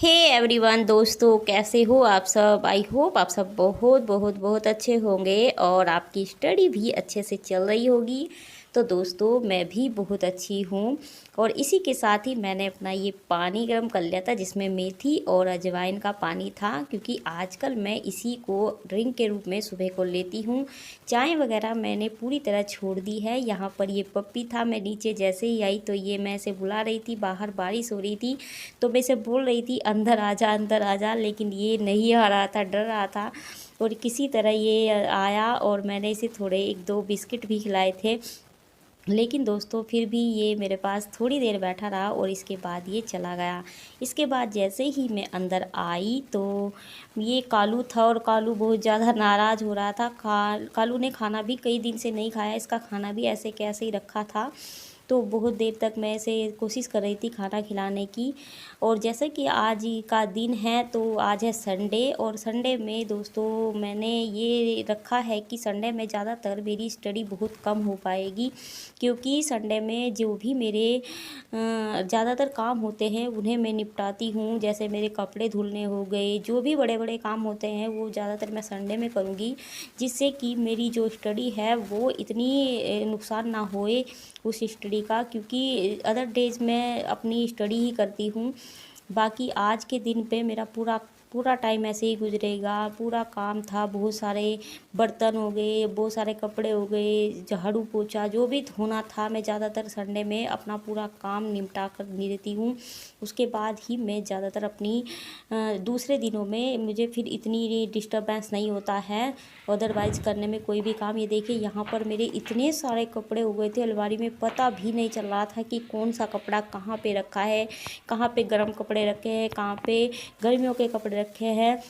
Hey everyone दोस्तों, कैसे हो आप सब। आई होप आप सब बहुत बहुत बहुत अच्छे होंगे और आपकी स्टडी भी अच्छे से चल रही होगी। तो दोस्तों, मैं भी बहुत अच्छी हूँ। और इसी के साथ ही मैंने अपना ये पानी गर्म कर लिया था, जिसमें मेथी और अजवाइन का पानी था, क्योंकि आजकल मैं इसी को ड्रिंक के रूप में सुबह को लेती हूँ। चाय वगैरह मैंने पूरी तरह छोड़ दी है। यहाँ पर ये पप्पी था, मैं नीचे जैसे ही आई तो ये मैं इसे बुला रही थी। बाहर बारिश हो रही थी तो मैं इसे बोल रही थी अंदर आ जा अंदर आ जा, लेकिन ये नहीं आ रहा था, डर रहा था। और किसी तरह ये आया और मैंने इसे थोड़े 1-2 बिस्किट भी खिलाए थे। लेकिन दोस्तों, फिर भी ये मेरे पास थोड़ी देर बैठा रहा और इसके बाद ये चला गया। इसके बाद जैसे ही मैं अंदर आई तो ये कालू था और कालू बहुत ज़्यादा नाराज़ हो रहा था। कालू ने खाना भी कई दिन से नहीं खाया, इसका खाना भी ऐसे कैसे ही रखा था। तो बहुत देर तक मैं इसे कोशिश कर रही थी खाना खिलाने की। और जैसे कि आज ही का दिन है, तो आज है संडे, और संडे में दोस्तों मैंने ये रखा है कि संडे में ज़्यादातर मेरी स्टडी बहुत कम हो पाएगी, क्योंकि संडे में जो भी मेरे ज़्यादातर काम होते हैं उन्हें मैं निपटाती हूँ। जैसे मेरे कपड़े धुलने हो गए, जो भी बड़े बड़े काम होते हैं वो ज़्यादातर मैं संडे में करूँगी, जिससे कि मेरी जो स्टडी है वो इतनी नुकसान ना होए उस स्टडी का, क्योंकि अदर डेज मैं अपनी स्टडी ही करती हूँ। बाकी आज के दिन पे मेरा पूरा पूरा टाइम ऐसे ही गुजरेगा। पूरा काम था, बहुत सारे बर्तन हो गए, बहुत सारे कपड़े हो गए, झाड़ू पोछा जो भी धोना था, मैं ज़्यादातर संडे में अपना पूरा काम निपटा कर देती हूँ। उसके बाद ही मैं ज़्यादातर अपनी दूसरे दिनों में मुझे फिर इतनी डिस्टर्बेंस नहीं होता है अदरवाइज़ करने में कोई भी काम। ये देखिए, यहाँ पर मेरे इतने सारे कपड़े हो गए थे अलमारी में, पता भी नहीं चल रहा था कि कौन सा कपड़ा कहाँ पे रखा है, कहाँ पे गर्म कपड़े रखे हैं, कहाँ पे गर्मियों के कपड़े रखे हैं।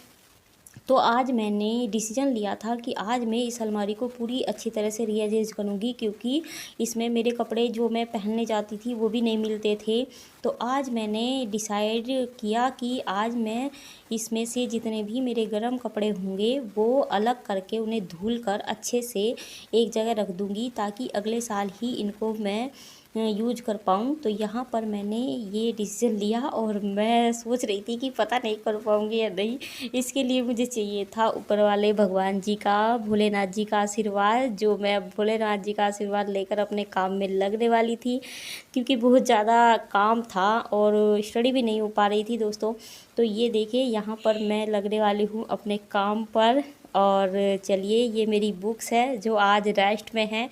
तो आज मैंने डिसीजन लिया था कि आज मैं इस अलमारी को पूरी अच्छी तरह से रीअरेंज करूँगी, क्योंकि इसमें मेरे कपड़े जो मैं पहनने जाती थी वो भी नहीं मिलते थे। तो आज मैंने डिसाइड किया कि आज मैं इसमें से जितने भी मेरे गर्म कपड़े होंगे वो अलग करके उन्हें धुल कर अच्छे से एक जगह रख दूँगी, ताकि अगले साल ही इनको मैं यूज कर पाऊँ। तो यहाँ पर मैंने ये डिसीज़न लिया और मैं सोच रही थी कि पता नहीं कर पाऊँगी या नहीं। इसके लिए मुझे चाहिए था ऊपर वाले भगवान जी का, भोलेनाथ जी का आशीर्वाद, जो मैं भोलेनाथ जी का आशीर्वाद लेकर अपने काम में लगने वाली थी, क्योंकि बहुत ज़्यादा काम था और स्टडी भी नहीं हो पा रही थी दोस्तों। तो ये देखिए, यहाँ पर मैं लगने वाली हूँ अपने काम पर। और चलिए, ये मेरी बुक्स है जो आज रेस्ट में है।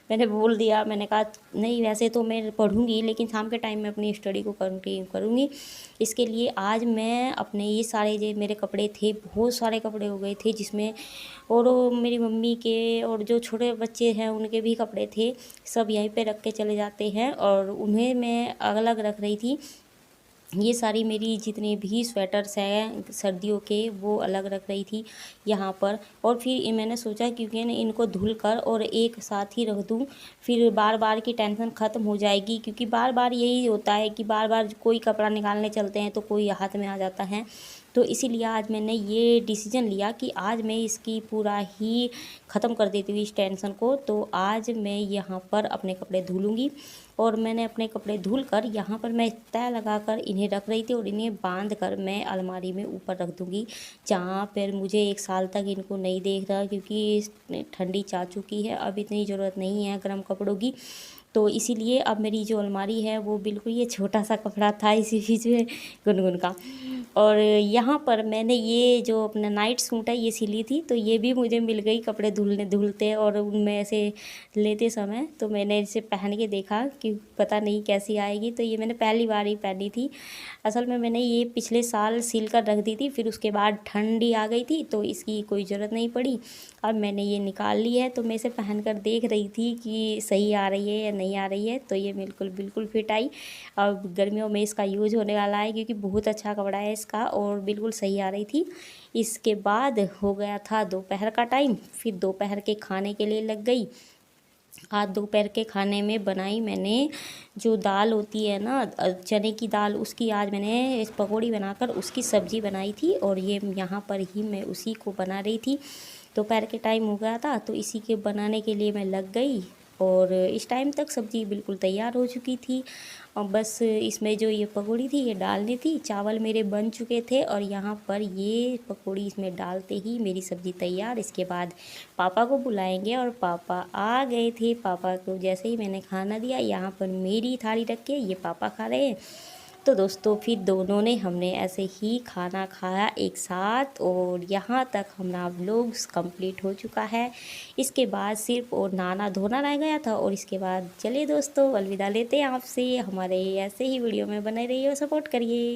मैंने बोल दिया, मैंने कहा नहीं, वैसे तो मैं पढ़ूंगी लेकिन शाम के टाइम में अपनी स्टडी को कंटिन्यू करूँगी। इसके लिए आज मैं अपने ये सारे जो मेरे कपड़े थे, बहुत सारे कपड़े हो गए थे जिसमें, और मेरी मम्मी के और जो छोटे बच्चे हैं उनके भी कपड़े थे, सब यहीं पे रख के चले जाते हैं और उन्हें मैं अलग रख रही थी। ये सारी मेरी जितने भी स्वेटर्स हैं सर्दियों के वो अलग रख रही थी यहाँ पर। और फिर मैंने सोचा क्योंकि ना इनको धुल कर और एक साथ ही रख दूँ, फिर बार बार की टेंशन ख़त्म हो जाएगी, क्योंकि बार बार यही होता है कि बार बार कोई कपड़ा निकालने चलते हैं तो कोई हाथ में आ जाता है। तो इसीलिए आज मैंने ये डिसीजन लिया कि आज मैं इसकी पूरा ही ख़त्म कर देती हूँ इस टेंशन को। तो आज मैं यहाँ पर अपने कपड़े धुलूँगी और मैंने अपने कपड़े धुल कर यहाँ पर मैं तय लगा कर इन्हें रख रही थी और इन्हें बांध कर मैं अलमारी में ऊपर रख दूँगी, जहाँ पर मुझे 1 साल तक इनको नहीं देख रहा, क्योंकि ठंडी जा चुकी है, अब इतनी ज़रूरत नहीं है गर्म कपड़ों की। तो इसीलिए अब मेरी जो अलमारी है वो बिल्कुल, ये छोटा सा कपड़ा था इसी बीच में गुनगुन का। और यहाँ पर मैंने ये जो अपना नाइट सूट है ये सिली थी, तो ये भी मुझे मिल गई कपड़े धुलते और उनमें ऐसे लेते समय। तो मैंने इसे पहन के देखा कि पता नहीं कैसी आएगी, तो ये मैंने पहली बार ही पहनी थी। असल में मैंने ये पिछले साल सिल कर रख दी थी, फिर उसके बाद ठंडी आ गई थी तो इसकी कोई ज़रूरत नहीं पड़ी। अब मैंने ये निकाल ली है, तो मैं इसे पहन कर देख रही थी कि सही आ रही है या नहीं आ रही है। तो ये बिल्कुल बिल्कुल फिट आई। अब गर्मियों में इसका यूज होने वाला है, क्योंकि बहुत अच्छा कपड़ा है इसका और बिल्कुल सही आ रही थी। इसके बाद हो गया था दोपहर का टाइम, फिर दोपहर के खाने के लिए लग गई। आज दोपहर के खाने में बनाई मैंने जो दाल होती है ना, चने की दाल, उसकी आज मैंने पकौड़ी बनाकर उसकी सब्ज़ी बनाई थी और ये यहाँ पर ही मैं उसी को बना रही थी। दोपहर के टाइम हो गया था तो इसी के बनाने के लिए मैं लग गई। और इस टाइम तक सब्ज़ी बिल्कुल तैयार हो चुकी थी। और बस इसमें जो ये पकौड़ी थी ये डालनी थी। चावल मेरे बन चुके थे और यहाँ पर ये पकौड़ी इसमें डालते ही मेरी सब्ज़ी तैयार। इसके बाद पापा को बुलाएंगे और पापा आ गए थे। पापा को जैसे ही मैंने खाना दिया, यहाँ पर मेरी थाली रख के ये पापा खा रहे हैं। तो दोस्तों फिर दोनों ने हमने ऐसे ही खाना खाया एक साथ और यहाँ तक हमारा व्लॉग्स कंप्लीट हो चुका है। इसके बाद सिर्फ और नहाना धोना रह गया था और इसके बाद चलिए दोस्तों अलविदा लेते हैं आपसे। हमारे ऐसे ही वीडियो में बने रहिए और सपोर्ट करिए।